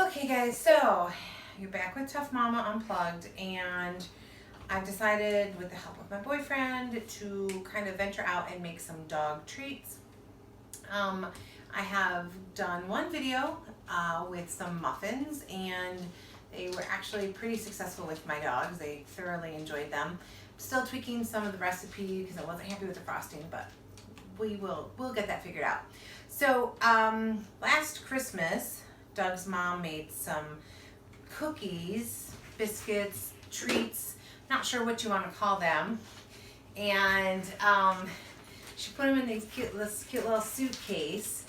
Okay guys, so you're back with Tough Mama Unplugged, and I've decided with the help of my boyfriend to kind of venture out and make some dog treats. I have done one video with some muffins, and they were actually pretty successful with my dogs. They thoroughly enjoyed them. Still tweaking some of the recipe because I wasn't happy with the frosting, but we'll get that figured out. So last Christmas, Doug's mom made some cookies, biscuits, treats, not sure what you want to call them, and she put them in this cute little suitcase,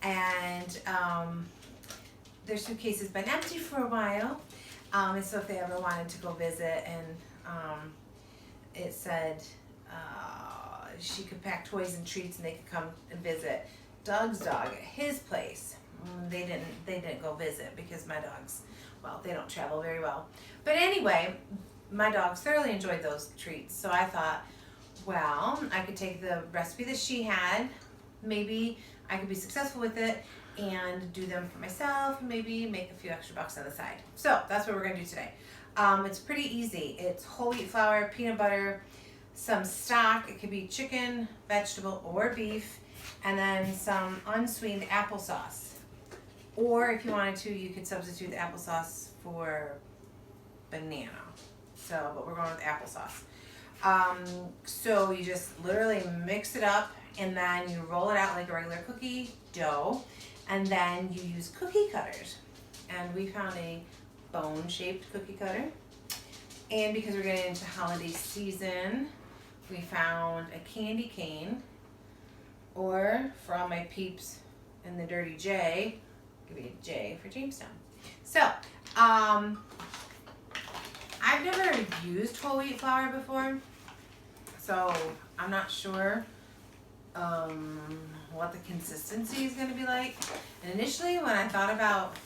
and their suitcase has been empty for a while, and so if they ever wanted to go visit, and it said she could pack toys and treats and they could come and visit Doug's dog at his place. They didn't go visit because my dogs, well, they don't travel very well. But anyway, my dogs thoroughly enjoyed those treats. So I thought, well, I could take the recipe that she had, maybe I could be successful with it and do them for myself, and maybe make a few extra bucks on the side. So that's what we're gonna do today. It's pretty easy. It's whole wheat flour, peanut butter, some stock. It could be chicken, vegetable, or beef, and then some unsweetened applesauce. Or if you wanted to, you could substitute the applesauce for banana. So, but we're going with applesauce. So you just literally mix it up, and then you roll it out like a regular cookie dough, and then you use cookie cutters. And we found a bone-shaped cookie cutter. And because we're getting into holiday season, we found a candy cane, or for all my peeps in the Dirty J, give me a J for Jamestown. So, I've never used whole wheat flour before, so I'm not sure what the consistency is going to be like. And initially, when I thought about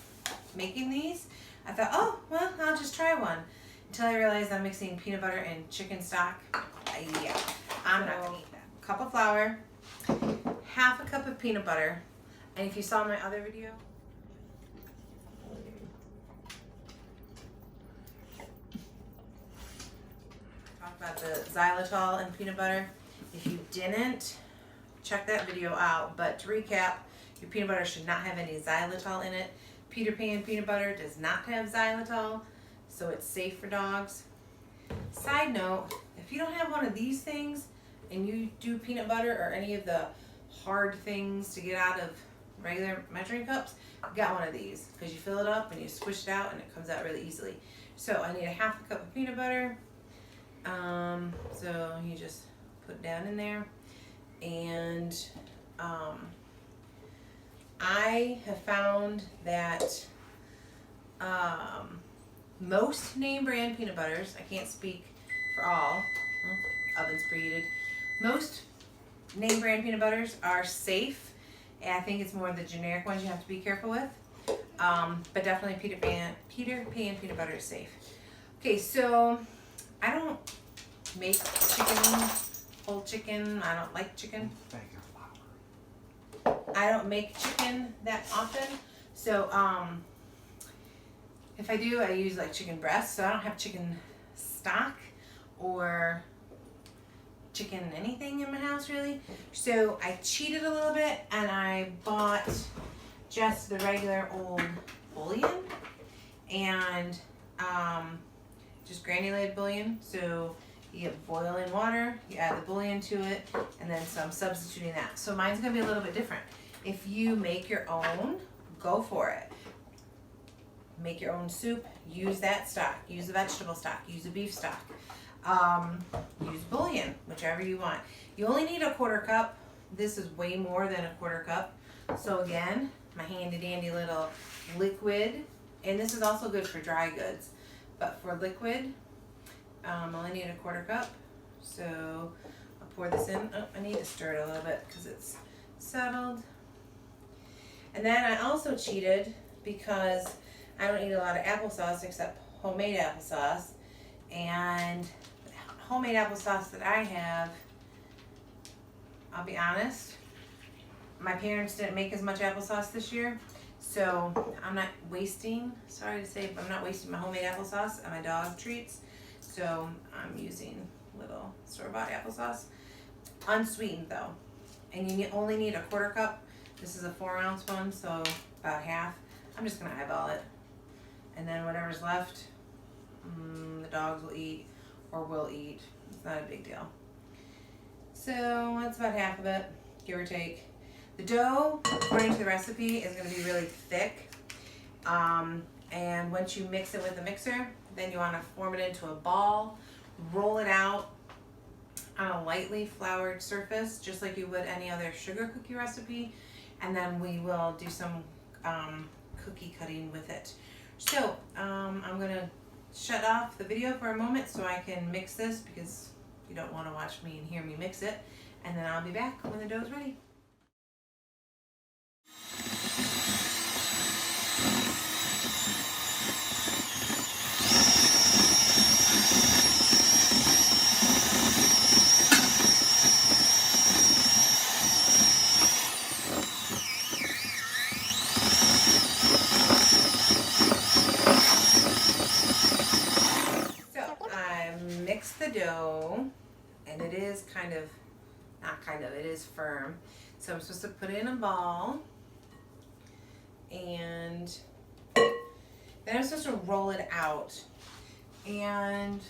making these, I thought, oh, well, I'll just try one. Until I realized I'm mixing peanut butter and chicken stock. Yeah, I'm not going to eat that. A cup of flour, half a cup of peanut butter, and if you saw my other video, about the xylitol and peanut butter. If you didn't, check that video out. But to recap, your peanut butter should not have any xylitol in it. Peter Pan peanut butter does not have xylitol, so it's safe for dogs. Side note, if you don't have one of these things and you do peanut butter or any of the hard things to get out of regular measuring cups, get one of these, because you fill it up and you squish it out and it comes out really easily. So I need a half a cup of peanut butter. So you just put down in there, and I have found that most name brand peanut butters, I can't speak for all, ovens preheated, most name brand peanut butters are safe, and I think it's more the generic ones you have to be careful with, but definitely Peter Pan peanut butter is safe. Okay, so I don't make chicken, whole chicken. I don't like chicken. I don't make chicken that often. So if I do, I use like chicken breast. So I don't have chicken stock or chicken anything in my house really. So I cheated a little bit and I bought just the regular old bouillon and just granulated bouillon. So you get boiling water, you add the bouillon to it, and then so I'm substituting that. So mine's gonna be a little bit different. If you make your own, go for it. Make your own soup, use that stock, use the vegetable stock, use the beef stock, use bouillon, whichever you want. You only need a quarter cup. This is way more than a quarter cup. So again, my handy dandy little liquid, and this is also good for dry goods. But for liquid, I only need a quarter cup. So I'll pour this in. Oh, I need to stir it a little bit because it's settled. And then I also cheated because I don't eat a lot of applesauce except homemade applesauce. And homemade applesauce that I have, I'll be honest, my parents didn't make as much applesauce this year. So I'm not wasting, sorry to say, but I'm not wasting my homemade applesauce and my dog treats. So I'm using little store-bought applesauce. Unsweetened though. And you only need a 1/4 cup. This is a 4-ounce one, so about half. I'm just gonna eyeball it. And then whatever's left, the dogs will eat or will eat. It's not a big deal. So that's about half of it, give or take. The dough, according to the recipe, is going to be really thick. And once you mix it with the mixer, then you want to form it into a ball, roll it out on a lightly floured surface, just like you would any other sugar cookie recipe. And then we will do some cookie cutting with it. So I'm going to shut off the video for a moment so I can mix this, because you don't want to watch me and hear me mix it. And then I'll be back when the dough is ready. The dough, and it is it is firm. So I'm supposed to put it in a ball, and then I'm supposed to roll it out. And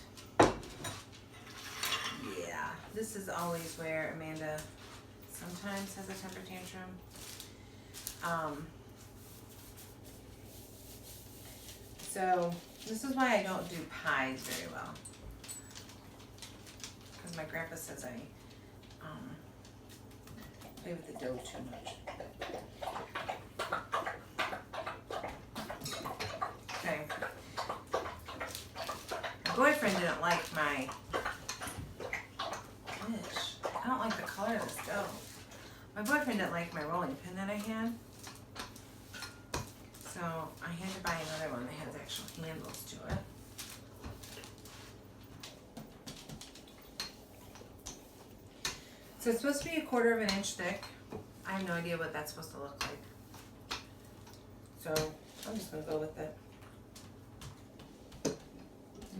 yeah, this is always where Amanda sometimes has a temper tantrum. So this is why I don't do pies very well. My grandpa says I play with the dough too much. Okay. My boyfriend didn't like my dish. I don't like the color of this dough. My boyfriend didn't like my rolling pin that I had. So I had to buy another one that has actual handles to it. So it's supposed to be 1/4 inch thick. I have no idea what that's supposed to look like. So I'm just gonna go with it.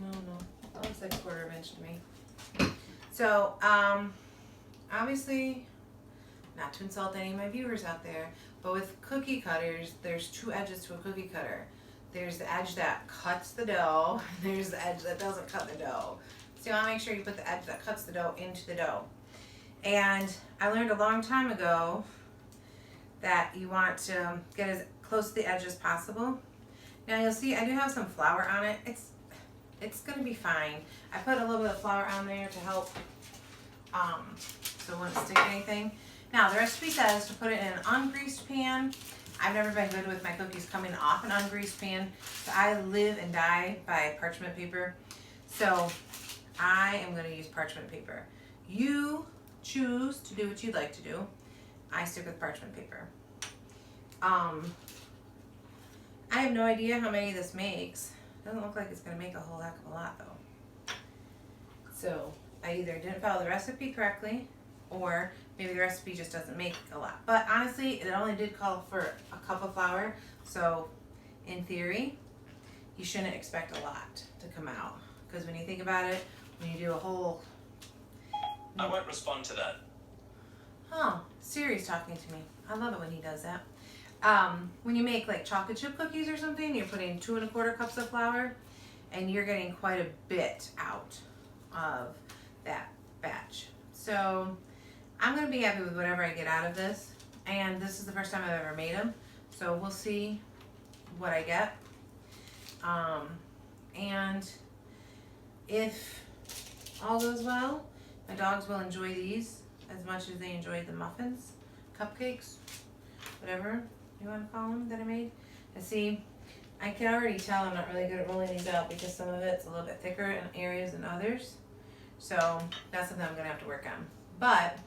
No, that looks like 1/4 inch to me. So obviously, not to insult any of my viewers out there, but with cookie cutters, there's 2 edges to a cookie cutter. There's the edge that cuts the dough, and there's the edge that doesn't cut the dough. So you wanna make sure you put the edge that cuts the dough into the dough. And I learned a long time ago that you want to get as close to the edge as possible. Now you'll see I do have some flour on it. It's gonna be fine. I put a little bit of flour on there to help so it wouldn't stick anything. Now the recipe says to put it in an ungreased pan. I've never been good with my cookies coming off an ungreased pan, so I live and die by parchment paper. So I am gonna use parchment paper. You choose to do what you'd like to do. I stick with parchment paper. I have no idea how many this makes. Doesn't look like it's gonna make a whole heck of a lot though. So I either didn't follow the recipe correctly, or maybe the recipe just doesn't make a lot. But honestly, it only did call for a cup of flour, so in theory, you shouldn't expect a lot to come out. Because when you think about it, when you do a whole I won't respond to that. Oh, Siri's talking to me. I love it when he does that. When you make like chocolate chip cookies or something, you're putting 2 1/4 cups of flour, and you're getting quite a bit out of that batch. So I'm gonna be happy with whatever I get out of this. And this is the first time I've ever made them, so we'll see what I get. And if all goes well, my dogs will enjoy these as much as they enjoyed the muffins, cupcakes, whatever you want to call them that I made. And see, I can already tell I'm not really good at rolling these out because some of it's a little bit thicker in areas than others. So that's something I'm going to have to work on. But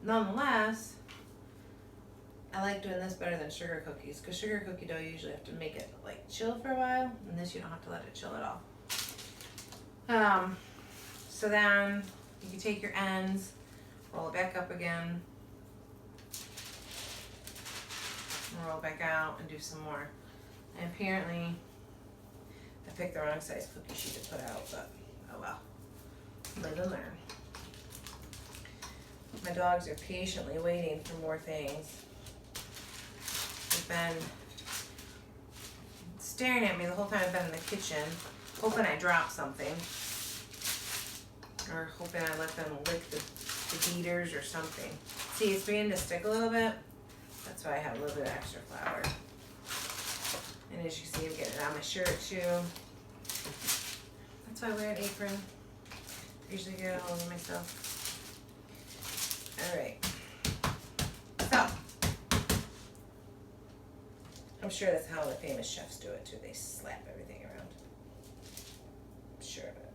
nonetheless, I like doing this better than sugar cookies, because sugar cookie dough you usually have to make it like chill for a while, and this you don't have to let it chill at all. So then you can take your ends, roll it back up again, and roll back out and do some more. And apparently, I picked the wrong size cookie sheet to put out, but oh well. Live and learn. My dogs are patiently waiting for more things. They've been staring at me the whole time I've been in the kitchen, hoping I drop something. Or hoping I let them lick the beaters or something. See, it's beginning to stick a little bit. That's why I have a little bit of extra flour. And as you can see, I'm getting it on my shirt too. That's why I wear an apron. I usually get it all over myself. Alright. So, I'm sure that's how the famous chefs do it too. They slap everything around. I'm sure of it.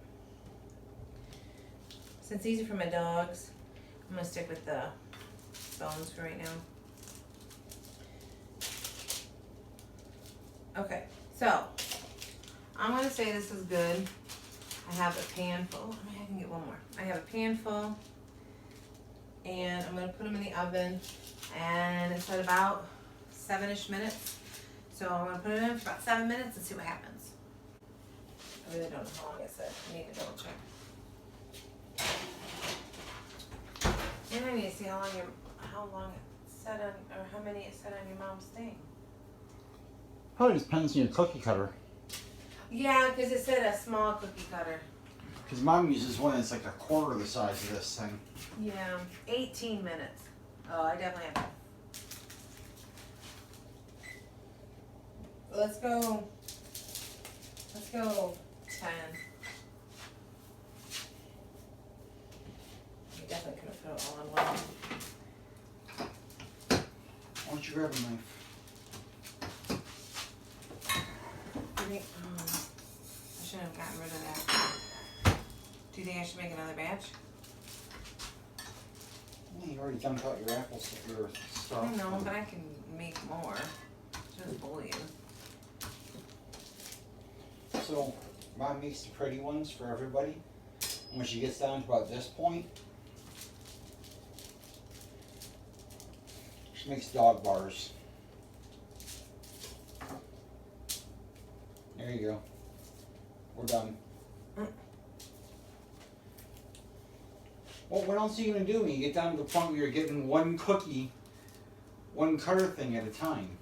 Since these are for my dogs, I'm going to stick with the bones for right now. Okay, so I'm going to say this is good. I have a pan full. I can get one more. I have a pan full, and I'm going to put them in the oven, and it's at about 7-ish minutes. So I'm going to put it in for about 7 minutes and see what happens. I really don't know how long it said. I need to double check. And I need to see how long it said on, or how many it said on your mom's thing. Probably depends on your cookie cutter. Yeah, because it said a small cookie cutter. Because Mom uses one that's like a quarter the size of this thing. Yeah, 18 minutes. Oh, I definitely have to. Let's go 10. You definitely could have put it all in one. Why don't you grab a knife? I should have gotten rid of that. Do you think I should make another batch? Well, you already dumped out your apples, your stuff. I know, but I can make more. Just bullying. So, Mom makes the pretty ones for everybody. When she gets down to about this point, she makes dog bars. There you go. We're done. Well, what else are you going to do when you get down to the point where you're getting one cookie, one cutter thing at a time?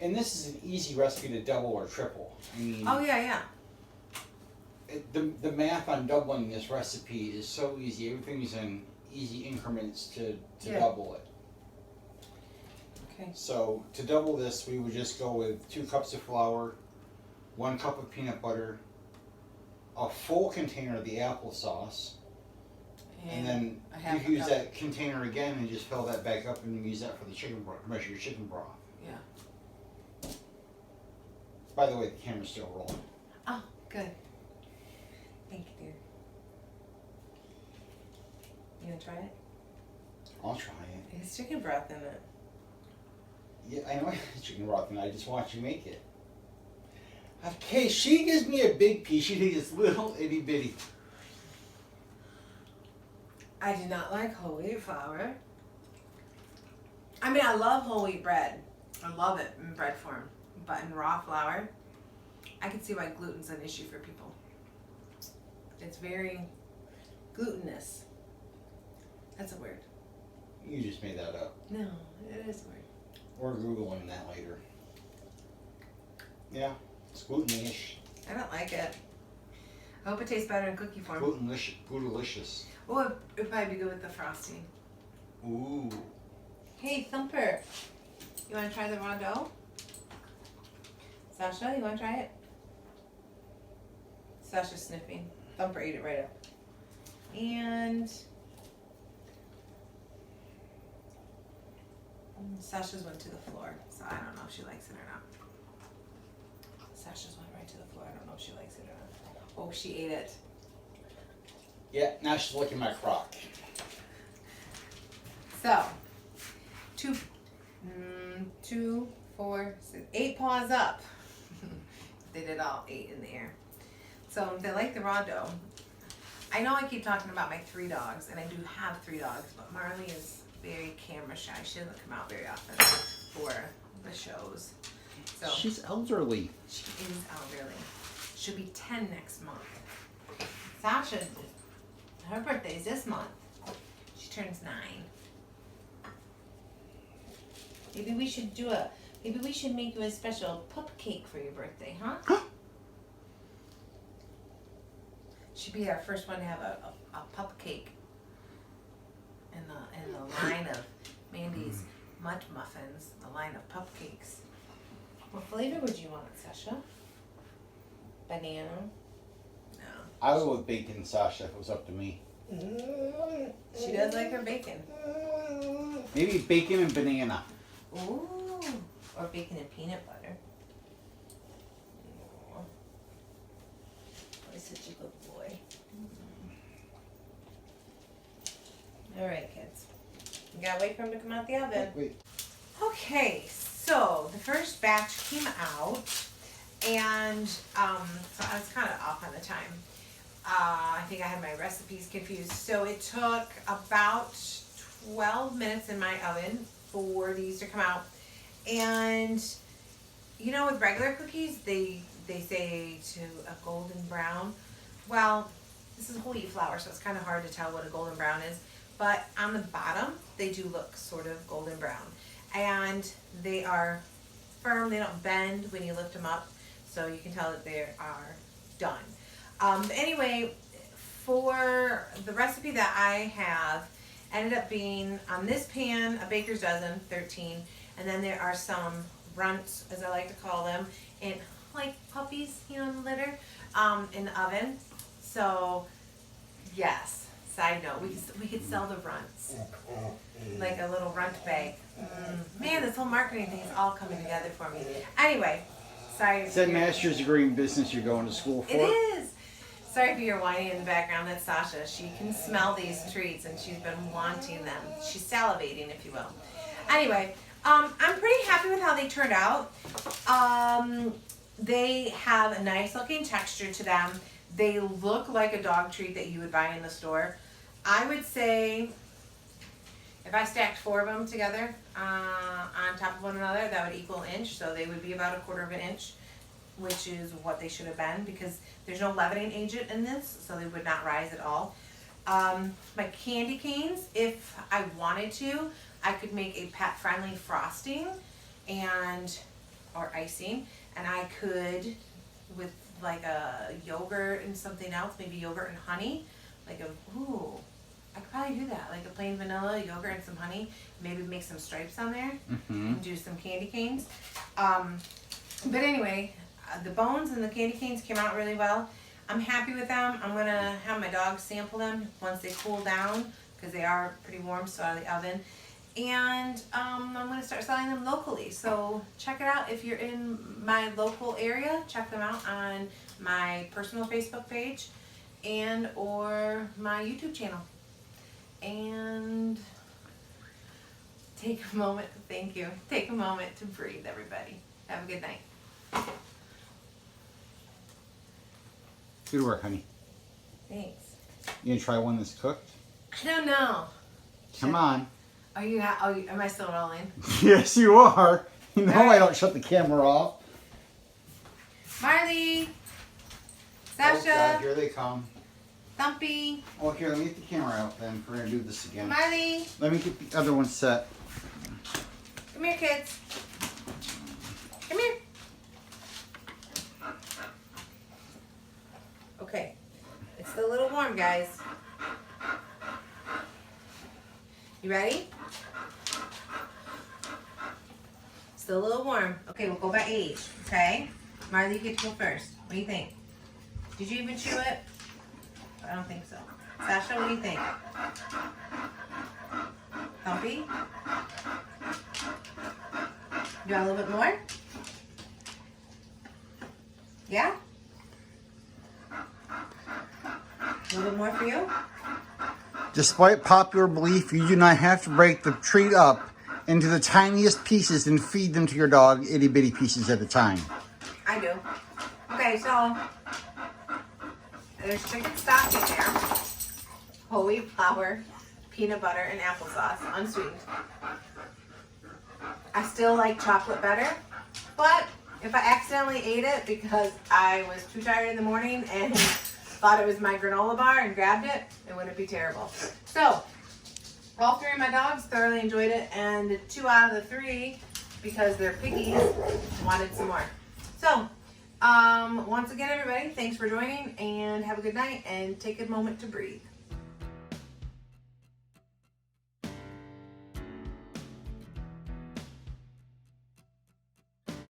And this is an easy recipe to double or triple. I mean, Oh yeah. the math on doubling this recipe is so easy. Everything's in easy increments to Yeah. double it. Okay. So to double this, we would just go with 2 cups of flour, 1 cup of peanut butter, a full container of the applesauce, and then a you half can a use cup. that container again and just fill that back up and use that for the chicken broth, measure your chicken broth. Yeah. By the way, the camera's still rolling. Oh, good. Thank you, dear. You gonna try it? I'll try it. It's chicken broth in it. Yeah, I know it's chicken broth and I just watch you make it. Okay, she gives me a big piece. She takes this little itty bitty. I do not like whole wheat flour. I mean, I love whole wheat bread. I love it in bread form. But in raw flour, I can see why gluten's an issue for people. It's very glutinous. That's a word. You just made that up. No, it is a word. We're Googling that later. Yeah, it's gluten-ish. I don't like it. I hope it tastes better in cookie form. Gluten-licious. Oh, it'd probably be good with the frosting. Ooh. Hey, Thumper, you want to try the raw dough? Sasha, you want to try it? Sasha's sniffing. Thumper ate it right up. And Sasha's went to the floor, so I don't know if she likes it or not. Sasha's went right to the floor. I don't know if she likes it or not. Oh, she ate it. Yeah, now she's licking my crock. So, 8 paws up. They did all 8 in the air. So they like the raw dough. I know I keep talking about my 3 dogs, and I do have 3 dogs, but Marley is very camera shy. She doesn't come out very often for the shows. So She's elderly. she is elderly. She'll be 10 next month. Sasha, her birthday's this month. She turns 9. Maybe we should make you a special pup cake for your birthday, huh? Should be our first one to have a pup cake in the line of Mandy's Mutt Muffins, the line of pup cakes. What flavor would you want, Sasha? Banana? No. I would go with bacon, Sasha, if it was up to me. She does like her bacon. Maybe bacon and banana. Ooh. Or bacon and peanut butter. Aw. He's such a good boy. All right, kids. You gotta wait for him to come out the oven. Wait. Okay, so the first batch came out, and so I was kind of off on the time. I think I had my recipes confused. So it took about 12 minutes in my oven for these to come out. And you know, with regular cookies, they say to a golden brown. Well, this is whole wheat flour, so it's kind of hard to tell what a golden brown is. But on the bottom, they do look sort of golden brown. And they are firm, they don't bend when you lift them up. So you can tell that they are done. But anyway, for the recipe that I have, ended up being on this pan, a baker's dozen, 13. And then there are some runts, as I like to call them, and like puppies, you know, in the litter, in the oven. So, yes. Side note, we could sell the runts, like a little runt bag. Man, this whole marketing thing is all coming together for me. Anyway, sorry. It's that master's degree in business you're going to school for. It is. Sorry for your whining in the background. That's Sasha. She can smell these treats, and she's been wanting them. She's salivating, if you will. Anyway, I'm pretty happy with how they turned out. They have a nice looking texture to them. They look like a dog treat that you would buy in the store. I would say if I stacked 4 of them together on top of one another, that would equal an inch. So they would be about 1/4 of an inch, which is what they should have been, because there's no leavening agent in this, so they would not rise at all. My candy canes, if I wanted to, I could make a pet-friendly frosting or icing, and I could, with like a yogurt and something else, maybe yogurt and honey, I could probably do that, like a plain vanilla yogurt and some honey, maybe make some stripes on there, and do some candy canes. But anyway, the bones and the candy canes came out really well. I'm happy with them. I'm gonna have my dog sample them once they cool down, because they are pretty warm, so out of the oven. And I'm gonna start selling them locally. So check it out if you're in my local area. Check them out on my personal Facebook page and or my YouTube channel. And take a moment. Thank you. Take a moment to breathe, everybody. Have a good night. Good work, honey. Thanks. You gonna try one that's cooked? I don't know. Come on. Am I still rolling? Yes, you are. You know I don't shut the camera off. Marley, Oh Sasha, God, here they come. Thumpy, Oh, here, let me get the camera out then. We're gonna do this again. Marley. Let me get the other one set. Come here, kids. Come here. Okay. It's still a little warm, guys. You ready? Still a little warm. Okay, we'll go by age, okay? Marley, you get to go first. What do you think? Did you even chew it? I don't think so. Sasha, what do you think? Humpy? You want a little bit more? Yeah? A little bit more for you? Despite popular belief, you do not have to break the treat up into the tiniest pieces and feed them to your dog itty bitty pieces at a time. I do. Okay, so there's chicken stock in there. whole wheat flour, peanut butter, and applesauce, unsweetened. I still like chocolate better, but if I accidentally ate it because I was too tired in the morning and thought it was my granola bar and grabbed it, it wouldn't be terrible. So, all 3 of my dogs thoroughly enjoyed it, and 2 out of the 3, because they're piggies, wanted some more. So, once again, everybody, thanks for joining, and have a good night, and take a moment to breathe.